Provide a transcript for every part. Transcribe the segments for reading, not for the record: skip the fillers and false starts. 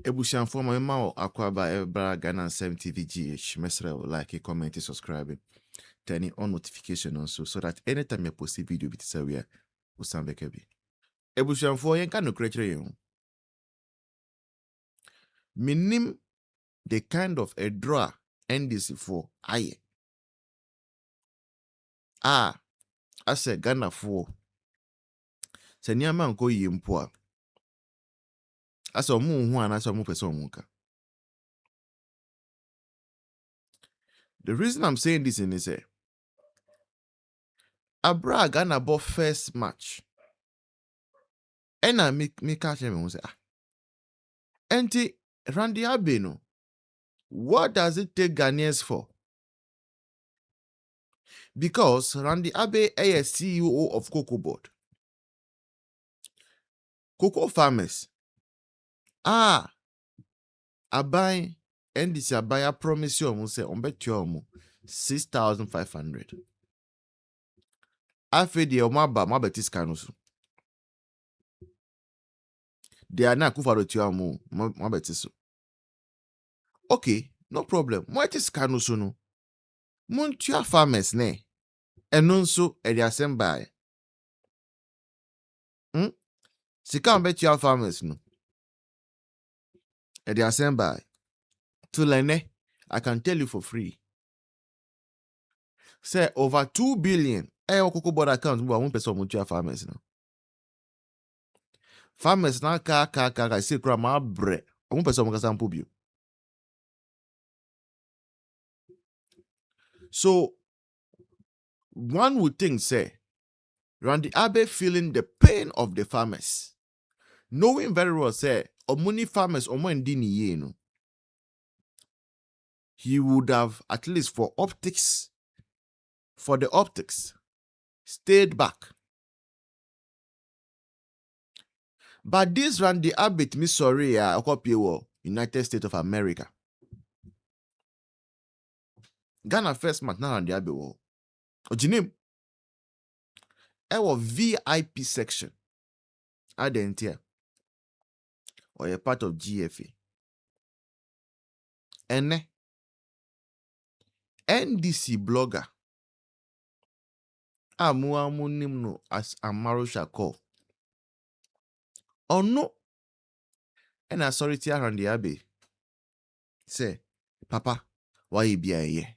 Ebusian for my mouth, Aquaba, Ebra, Ghana, 7 TVGH, Mesra, like, comment, subscribe, turning on notification also, so that anytime you post a video, bit say we are Usambekebi. Ebusian for yen can no creature. Minim the kind of a draw NDC for aye. I said Ghana for. Senya man ko yimpoa. Asa mu hu ana asa mu person muka. The reason I'm saying this is Abra Ghana bought first match. And I me catch him and say, Auntie Randy Abbey no. What does it take Ghanaians for? Because Randy Abbey is CEO of Cocoa Board. Cocoa farmers. Abai and this Abaya promise you say on bet you 6,500. Afe de omaba mabetis kanusu. They are not kufaro tiamu mabetisu. Okay, no problem. What is kanusu no? Muntia farmers ne. Enunso ediasembai. Sika bet you farmers no. Ediasembai. To lene, I can tell you for free. Say over 2 billion. Cocoa board account, but 1 person muntia farmers no. Farmers na ka say grandma bre. 1 person mo kasampo bio. So one would think, say, Randy Abbey feeling the pain of the farmers, knowing very well, say, Omuni farmers Omwendini ye no. He would have, at least for the optics, stayed back. But this Randy Abbey, Miss Sorry, United States of America. Ghana first match now Randy Abbey wo. Ojinim. Ewo VIP section. Adentia. Or a part of GFA. Ene. NDC blogger. Amu nimno as Amaro Shako. Oh no. And I sorry tia Randy Abbey. Say, Papa, why you be a ye?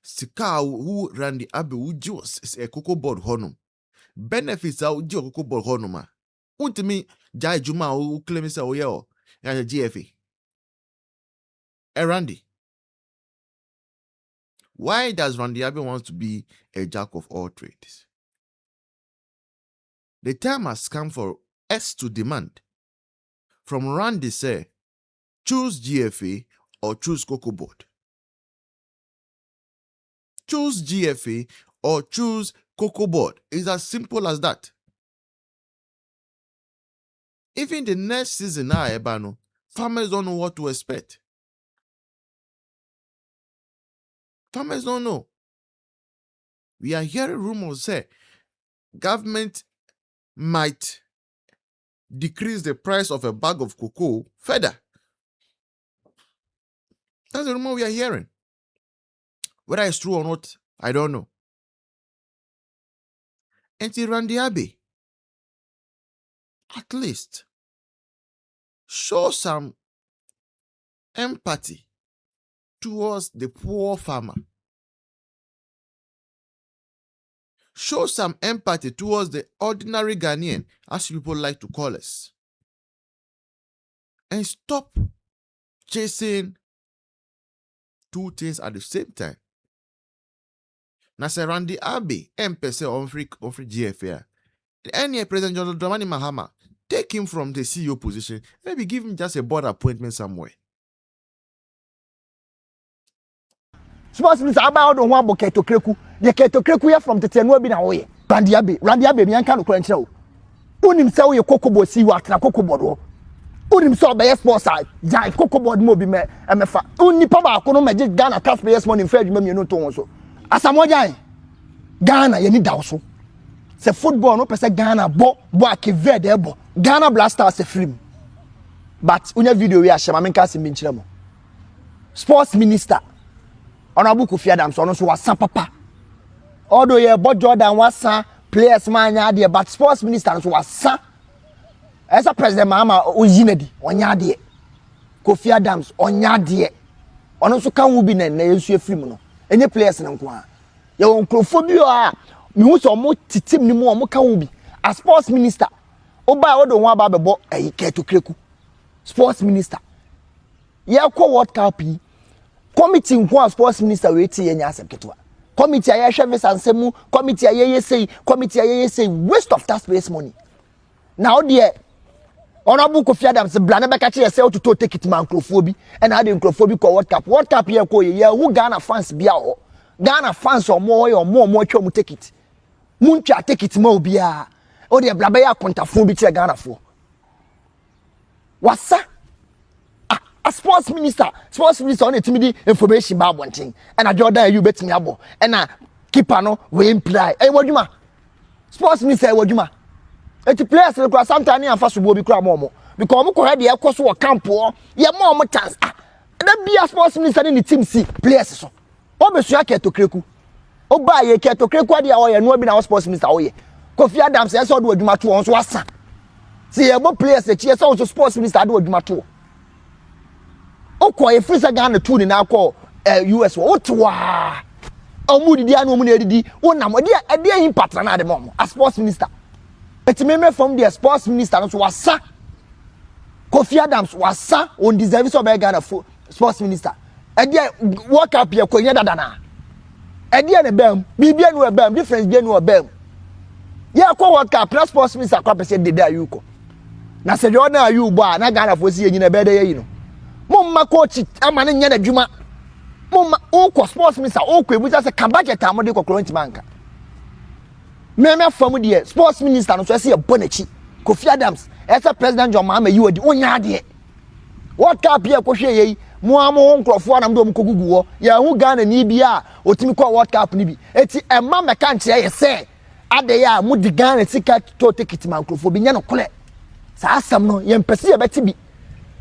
Sika who Randy Abbey would use a cocoa board honum. Benefits out jo cocoa board honuma. Won't me Jai Juma who claims a yo and a GFA. Randy. Why does Randy Abbey want to be a jack of all trades? The time has come for us to demand from Randy say, choose GFA or choose Cocoa Board. Choose GFA or choose Cocoa Board. It's as simple as that. Even the next season, farmers don't know what to expect. Farmers don't know. We are hearing rumors say government might decrease the price of a bag of cocoa further. That's the rumor we are hearing. Whether it's true or not, I don't know. And Randy Abbey, at least, show some empathy towards the poor farmer. Show some empathy towards the ordinary Ghanaian, as people like to call us. And stop chasing two things at the same time. Now, say Randy Abbey, MPC on free GFA. Any President John Dramani Mahama, take him from the CEO position, maybe give him just a board appointment somewhere. Suppose Mr. Aboa don't want Boketo Kreku. The Keto Kreku here from the tr0uble na oye. Randy Abbey me anka no kwankyerɛ wo. Unim sɛ wo Cocoa Board si wa tena Cocoa Board wo. Unim sɛ obeye sponsor jai Cocoa Board mo bi me emefa. Unipa ba ko no meje Ghana taxpayers money fa adwuma mienu to won so. Asamo jai Ghana ye ni dawo so. Se football no pese Ghana bo akevede bo. Ghana Blasters se film. but unya video we ahye ma menka se menkyerɛ mo sports minister honorable Kofi Adams ono so wasa papa although ye bo Jordan wasa players man nya de but sports minister so wasa esa president mama oyinadi onya de Kofi Adams onya de ono so kan wo bi na yensu afrim no enye players na nko a ye won crofobia a me hu so mo titim ni mo kan wo bi as sports minister oba odo ho aba bebo keto kreku sports minister ye ko world cup yi committee nko sports minister we tie nya asem ketwa committee aye hwe visa nsemu committee aye say committee aye say waste of taxpayers money now there honorable Kofi Adams blana beka che say to take it man crofobia and how the crofobia ko world cup ye ko ye who Ghana fans bia ho Ghana fans or more twa mu take it muntwa take it ma obia o de blaba ya kontafo bi che Ghana fo wasa a sports minister on the information ba bonten and a Jordan you betimi abo and a keeper no we imply wadwuma sports minister wadwuma eti players le kwa sometimes na afa so bo bi kra mo because mo ko head e koso wo camp o ye mo chance da bia sports minister ni team si players so o be sua keto kreku o ba ye keto kreku ade a o ye no bi na sports minister o ye Kofi Adams e so do wadwuma to on so asa si ye bo players e chi e so sports minister do wadwuma to okọ e frisa Ghana tu ni na akọ US wo twa omudi dia no mu na edidi wonam ade impact na ade mom as sports minister etimeme from the sports minister no so wasa Kofi Adams wasa on deserve so be Ghana sports minister ade work up ye ko nya dada na ade ne bam bibia no bam difference bia no bam ye ko work up plus sports minister kwa pese de da yuko na se de ona ayu bo na Ghana fo si ye nyina be de ye no mumma coach amane nya na dwuma mumma o sports minister o ko ebuja se ka budget amode kokoro ntimanka meme fam de sports minister no so se ye bonachi Kofi Adams esa president John Mahama yi odi onya de what cup ye ko hwe yi mo amo nkrofo anam do mkogugu wo ya hu Ghana ni bia otimi ko world cup ni bi eti emma meka nche ye se ade ya mu di Ghana sika to ticket man nkrofo bi nya no kole sa asam no ye mpese ye beti bi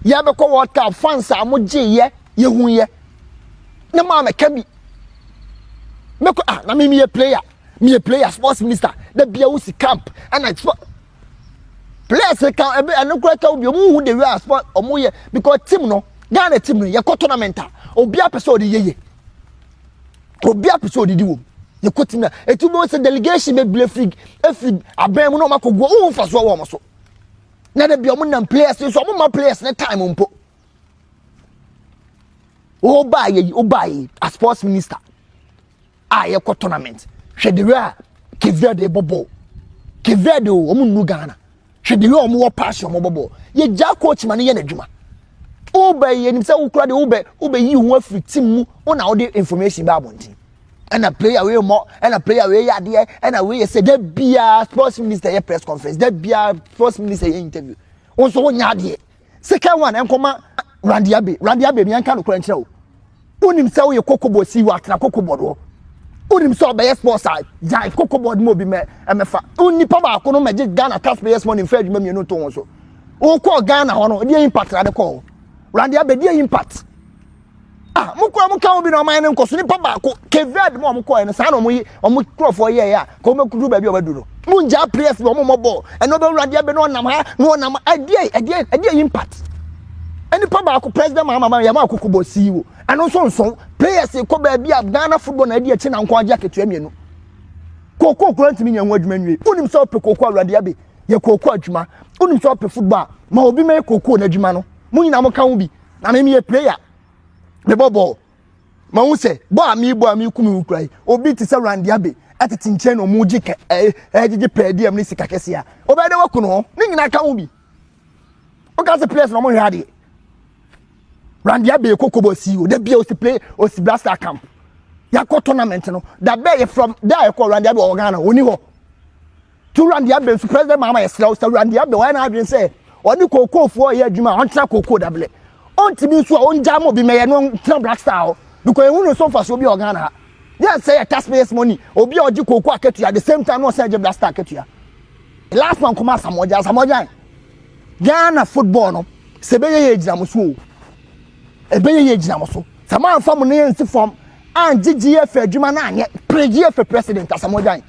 ya be ko world cup fans amoje ye hu ye na ma meka bi meko na me ye player sports minister da bia wo si camp and I players can ebe anokura ka obi omu hu de we sport omu ye because team no Ghana team no ye ko tournament obi episode ye obi episode di wo ye ko team na etu bo se delegation be blue frig efrig aban mu no makogwo o fa so wo mo so na da bia omu nam players so omu ma players na time mpo o ba ye as sports minister ye ko tournament hwe de we Keverde bobo Keverde omu nu Ghana hwe de we omu wo pass omu bobo ye ja coach man ye na dwuma oba ye nim se ukura de oba yi hu afri team mu ona wo de information ba abontin and a player we mo and a player we ya de and a we say that bia sports minister ye press conference that bia sports minister ye interview won so wonya de second one enkoma Randy Abbey mi anka no kura nkyerɛ wo unim se wo ye kokobo si wa atena kokobo do unim so be sports side jai kokobo mo bi me emefa unipa ba ko no meje Ghana taxpayers money fa adwuma mi no to won so wo ko Ghana ho no de impact ade ko Randy Abbey de impact mukura muka obi na oman ne nkoso nipa ba ko Keverd mo ko no sa na omo crofo ye ya ko me kudu ba bi obaduro munja players bi omo mobo eno be Randy Abbey no nam ha no nam ade impact eni pa ba ko president mama ya ma kokubo CEO ano so players ko ba bi Ghana football na ade achi na nko aja ketua mienu koko kurantimi nya adwuma nwie unim so pe koko Randy Abbey ye koko adwuma unim so pe football ma obi me koko na adwuma no munyina mo kan bi na me ye player the bobo ma hu se bo ami kumi ukrai obi ti se Randy Abbey atete nche no mu gike ejije pediam ni sika kese ya obede wakuno ni nyina kan bi o ka se players no mo hwade Randy Abbey kokobo CEO da bia o si blaster camp ya ko tournament no da be from there ko Randy Abbey Ghana oni ho to Randy Abbey so president mama yesra so Randy Abbey why na adwen say oni kokofo ye adwuma on tra koko double on tibi so on jam obi me no tra black star because we no so fa so obi Ghana yes say taxpayers money obi oji koko aketua at the same time no say black star aketua last man come samoja Ghana football no sebeye ye gyina mo so ebeye ye gyina mo so sama anfa mo ne nsi form an GGF adwuma na anye pre-GF president asamojan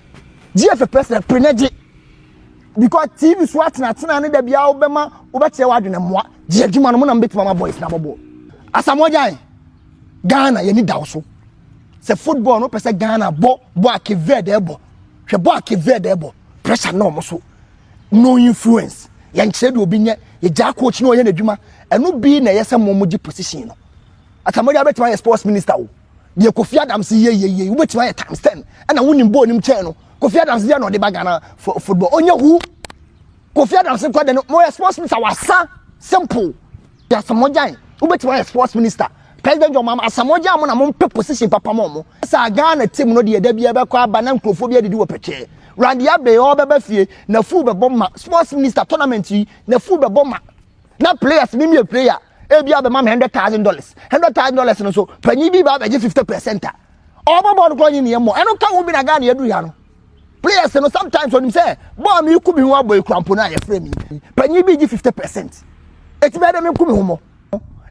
GF president preneji because TV so atena ne da bia wo bema wo be kye wadwene moa gye adwuma no mo na mbetima ma boys na bobo asamojan Ghana ye ni dawo so se football no pese Ghana bo akevede ebo hwe bo akevede ebo pressure no mo so no influence ye nkyere de obi nye ye ja coach no ye na adwuma eno bi na ye se mo gi position no asamojan betima ye sports minister wo ye Kofi Adams ye wo betima ye times 10 na wonim bo nim chain no Kofi Adams dia no de ba Ghana football onye hu Kofi Adams kwa de no mo sports minister wasa simple ya asamojan wo betima ye sports minister President John Mama Asamoja mo na mo pe position papa mo sa Ghana team no de da bia be kwa ba na nkrofo bia de wo pete Randy Abbey o be ba fie na fu be bomma sports minister tournament yi na fu be bomma na players me player e bia be ma $100,000 $100,000 no so panyi bi ba be 50% o ba bo no kro nyi ne mo eno ka wo bi na Ghana ya duru ya no players no sometimes when him say bo me ku bi ho aboy krampo na ya frame panyi bi 50% eti be de me ku bi ho mo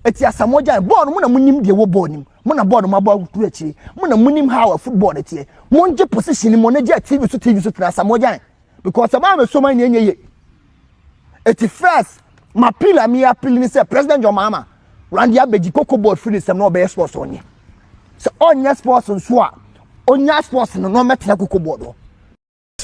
eti asamoja board mo na munim de wo board nim mo na board mo aba ku akiri mo na munim how football tie mo nje position mo na je TV so tra asamoja because sama me so man yenye eti first ma pila mi appeal ni say President John Mahama Randy Abbey koko board free sem no be sports onye so onya sports so a onya sports no metra koko board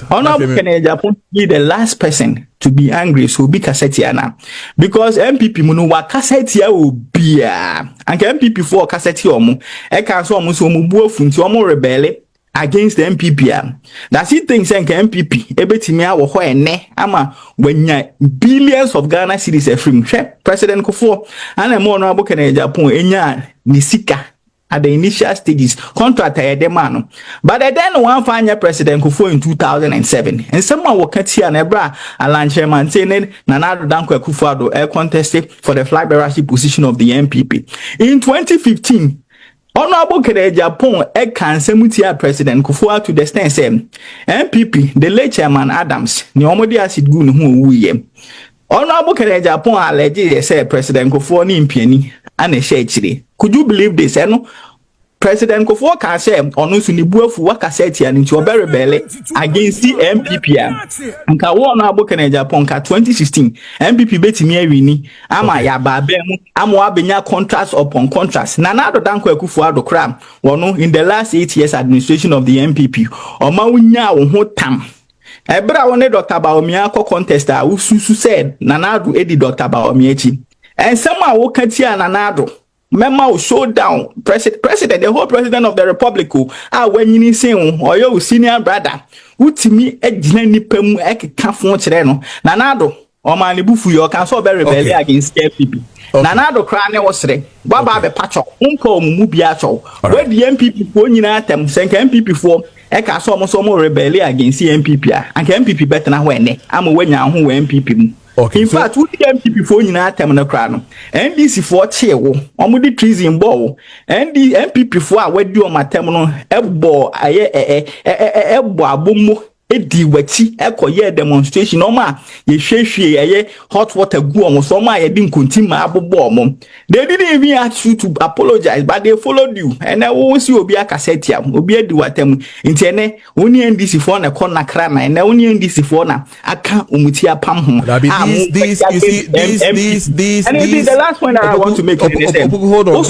Honorable Kennedy Japan be the last person to be angry so be Kassetiana because MPP muno wa Kassetia obia and MPP for Kassetia omo e kan so omo so omo bu afunti omo rebel against the MPP that he thinks MPP ebetimi awo ho ene ama wanya billions of Ghana cedis efrim President Kofo and Honorable Kennedy Japan enya ni sika at the initial stages, contract man. But then one final President Kufo in 2007. And someone will cut here and Ebra Alan Chairman saying Nanado Danko Kufado contested for the flag bearership position of the MPP. In 2015, Honorable Kennedy Japan can semutia President Kufo to the extent saying MPP, the late Chairman Adams, ni omodi acid gun who we Honorable Kennedy Japan alleged say President Kufo ni impieni and a shade. Could you believe this? President Kofo can say on us ni buafu wakaseti and into very belly against the MPP. And ka Honorable Kennedy Japan ka 2016 MPP betimi awini ama ya babemu ama abenya contracts upon contracts. Nanado Danko Akufo-Addo kram wono in the last 8 years administration of the MPP. Oma unya wo ho tam. Ebra wone Dr. Baomi akọ contest a ususu said Nanado edi Dr. Baomi echi. And someone will cut here Nanado. Mema will show down president, the whole president of the republic. When you say, or your senior brother, who to me a genie pemu can't phone Nanado, or my bufu, you can so very rebel against MPP. Nanado crane was re, Baba the patcho, uncle Mubiacho, where the MPP for you at them, send MPP for. Eka so more rebel against the MPP, and MPP better now when I'm away now who MPP. Okay, in fact, who the MPP for in our terminal crown, and this is for chair, omudi treason ball, and the MPP for where do on my terminal, elbow, boom. Edi wachi ekoye demonstration oma ye hwehwe hot water gu omo so ma ye din kontima abobo omo. They didn't even ask you to apologize, but they followed you. And I will see obi akasetia obi edi watem nti ene oni NDC for na corner kra na ene oni NDC for na aka umuti apam ho. This and the last point I want to make is hold on,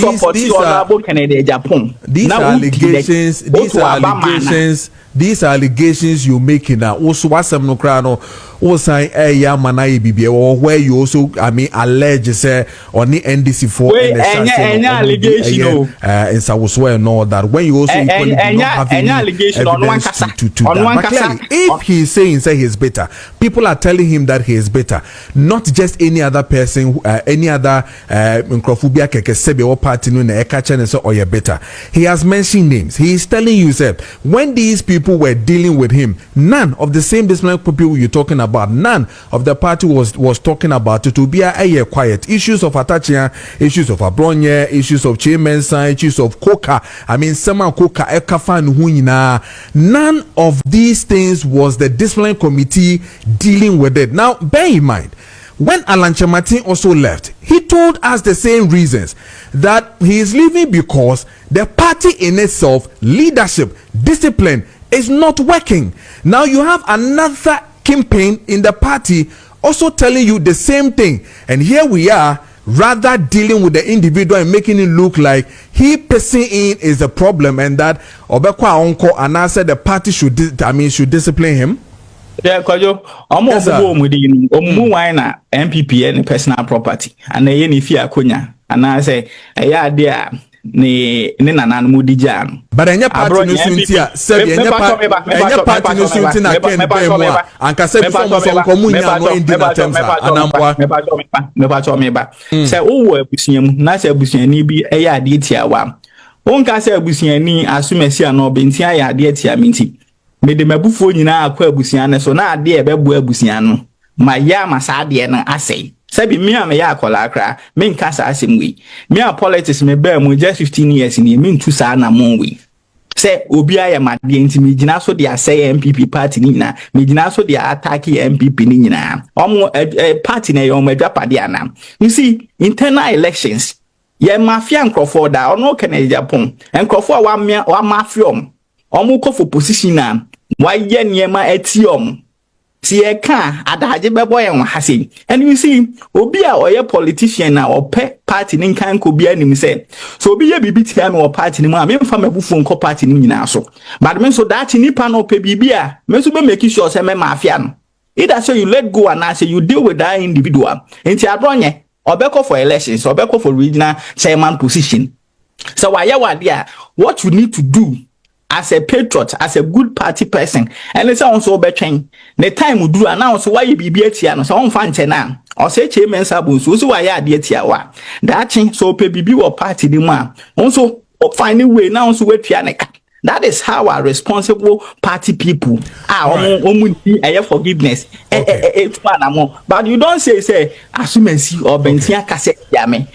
these allegations you making now also wasam no kra no o sign ya manai bibie where you also allege say on the NDC for any allegation and so swear no that when you also equally do not have any allegation on one kasa if he is saying say he is better, people are telling him that he is better, not just any other person, any other microphobia keke sebe or party no na ekache ne say oh you better. He has mentioned names. He is telling you say when these people were dealing with him, none of the same disciplinary people you're talking about, none of the party was talking about it to be a quiet. Issues of Atachia, issues of Abronye, issues of Chairman's, issues of Coca. Sama Coca, Ekafan Hunina. None of these things was the disciplinary committee dealing with it. Now, bear in mind, when Alan Chematin also left, he told us the same reasons, that he is leaving because the party in itself, leadership, discipline is not working. Now you have another campaign in the party also telling you the same thing, and here we are rather dealing with the individual and making it look like he pissing in is a problem, and that Obekwa Onko and I said the party should discipline him. Yeah, Kojo, almost within Omuina MPP and personal property, and a any fear kunya, and I say, a dear. Ni nanan mudijan but enya party no suntia sabi enya party no suntia na ken bemo anka sabi so ko munya no indi na temsa anamwa me ba say wo abusuam na say abusuani bi eya ade tia wa wonka say abusuani asumasi ana obenti aya ade tia minti me de mabufuo nyina akwa abusuane so na ade e bebu abusuano ma ya masa ade na asai sabi me am ya akola kra me nka sa asem wi me a politics me be mu just 15 years ni me ntu sa na mon wi say obi aye made enti me gina so de asay MPP party ni na me gina so de attack MPP ni nyina omo party na yo madwapade ana you see internal elections ye mafia nkrofo da ono kene Japan nkrofo wa mafia omo ko for position na wa ye niema atiom see ka adaje bebo ye hase and you see obi a oye politician na ope party ni kan ko bia nim say so obi ye bibi tia me o party ni mu a me mfa mabufu nko party ni nyina so but me so that nipa no pe bibia me so be make sure say me mafia no either say you let go and say you deal with that individual enti abronye obeko for elections obeko for regional chairman position so why ya what you need to do as a patriot, as a good party person, and it's also between the time we do announce why you be beatia, so on fanchena, or say chairman sabu, so why ya deatia wa. That thing so pe bibi or party the man. Also finding way now so wait pianica. That is how our responsible party people are forgiveness. But you don't say asumensi or bentia cassette yame.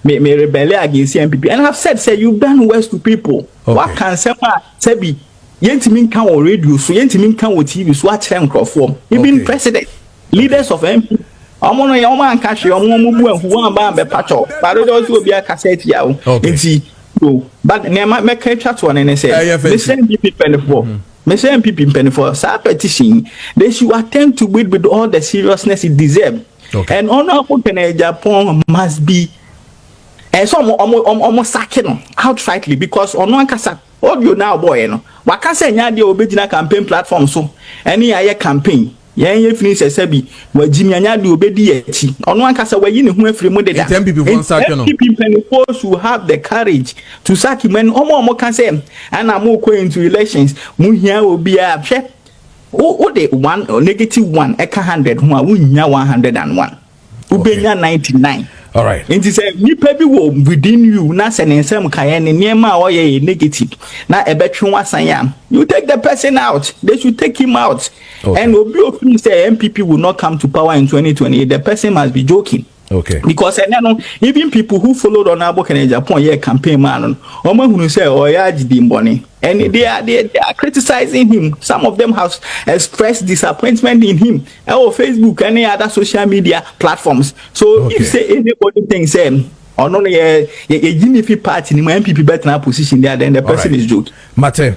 Me rebel against MPP. And I've said, say you've done worse to people. Okay. What can say be yentimin can or radio, so yentimin can with TV, so watch them form. Even president, leaders of MP. I'm on your man catch your move who want bambe patcho. But it also be a cassette yaw. But me chat one and say the same people for petition they should attempt to wait with all the seriousness it deserves. Okay. And honorable Japan must be some almost sacking outrightly because on one casa audio now boy no wakasa nya de obedina campaign platform so any aye campaign yen finish sabi wa jimianya de obedi echi ono ankasa wa yi ne hu afiri mu de da people should have the courage to sack him when omo can say and am go into elections mu hia obi a hwe o de one negative one eka 100 hu a wunya 101 ubenya 99. All right. And it said, nipa bi wo within you, na se nsem kaye ne niema o ye negative. Na ebetwe wasan you take the person out. They should take him out. Okay. And obi ofin say MPP will not come to power in 2020. The person must be joking. Okay. Because even people who followed on Aboa in Japan, campaign man, who say, "Oh yeah, Jidimboni," and they are criticizing him. Some of them have expressed disappointment in him. Or Facebook, any other social media platforms. So if say anybody thinks or no, a Unity party, MPP better position there, then the person is joking. Mate.